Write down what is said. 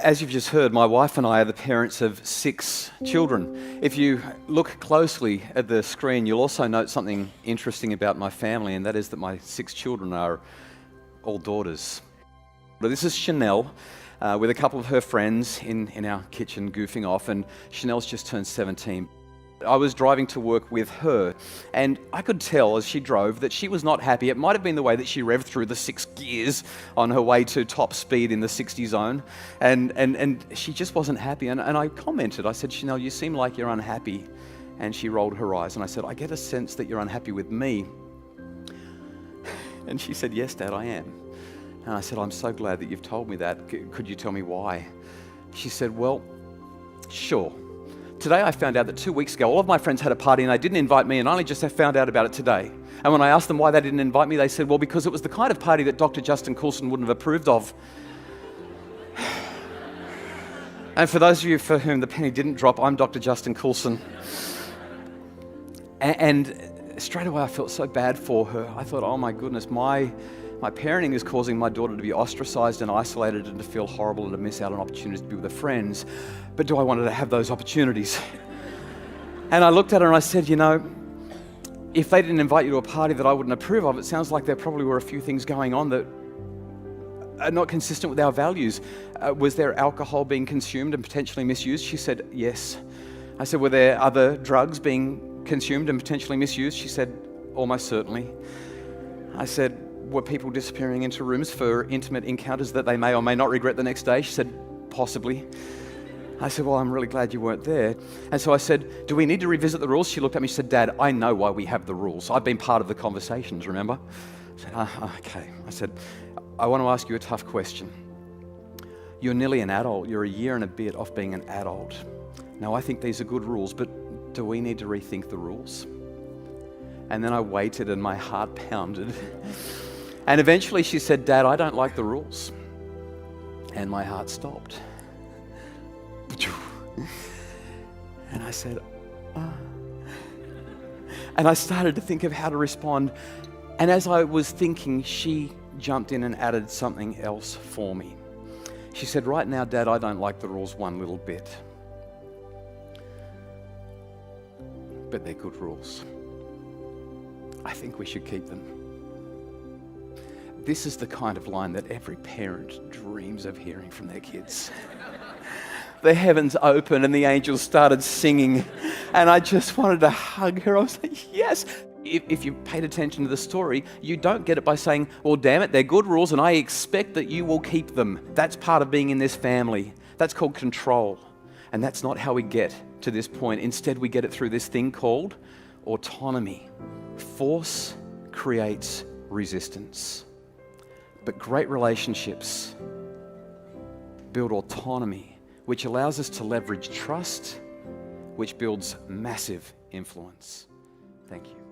As you've just heard, my wife and I are the parents of 6 children. If you look closely at the screen, you'll also note something interesting about my family, and that is that my 6 children are all daughters. But this is Chanel with a couple of her friends in our kitchen goofing off, and Chanel's just turned 17. I was driving to work with her, and I could tell as she drove that she was not happy. It might have been the way that she revved through the 6 gears on her way to top speed in the 60 zone, and she just wasn't happy. And I commented, I said, Chanel, you seem like you're unhappy. And she rolled her eyes, and I said, I get a sense that you're unhappy with me. And she said, yes, Dad, I am. And I said, I'm so glad that you've told me that. Could you tell me why? She said, well, sure. Today I found out that 2 weeks ago, all of my friends had a party and they didn't invite me, and I only just found out about it today. And when I asked them why they didn't invite me, they said, well, because it was the kind of party that Dr. Justin Coulson wouldn't have approved of. And for those of you for whom the penny didn't drop, I'm Dr. Justin Coulson. And straight away I felt so bad for her. I thought, oh my goodness, my parenting is causing my daughter to be ostracized and isolated and to feel horrible and to miss out on opportunities to be with her friends. But do I want her to have those opportunities? And I looked at her and I said, you know, if they didn't invite you to a party that I wouldn't approve of, it sounds like there probably were a few things going on that are not consistent with our values. Was there alcohol being consumed and potentially misused? She said, yes. I said, were there other drugs being consumed and potentially misused? She said, almost certainly. I said, were people disappearing into rooms for intimate encounters that they may or may not regret the next day? She said, possibly. I said, well, I'm really glad you weren't there. And so I said, do we need to revisit the rules? She looked at me, she said, Dad, I know why we have the rules. I've been part of the conversations, remember? I said, okay. I said, I want to ask you a tough question. You're nearly an adult. You're a year and a bit off being an adult. Now, I think these are good rules, but do we need to rethink the rules? And then I waited and my heart pounded. And eventually she said, Dad, I don't like the rules. And my heart stopped. And I said, And I started to think of how to respond. And as I was thinking, she jumped in and added something else for me. She said, right now, Dad, I don't like the rules one little bit. But they're good rules. I think we should keep them. This is the kind of line that every parent dreams of hearing from their kids. The heavens opened and the angels started singing, and I just wanted to hug her. I was like, yes. If you paid attention to the story, you don't get it by saying, well, damn it, they're good rules and I expect that you will keep them. That's part of being in this family. That's called control. And that's not how we get to this point. Instead, we get it through this thing called autonomy. Force creates resistance. But great relationships build autonomy, which allows us to leverage trust, which builds massive influence. Thank you.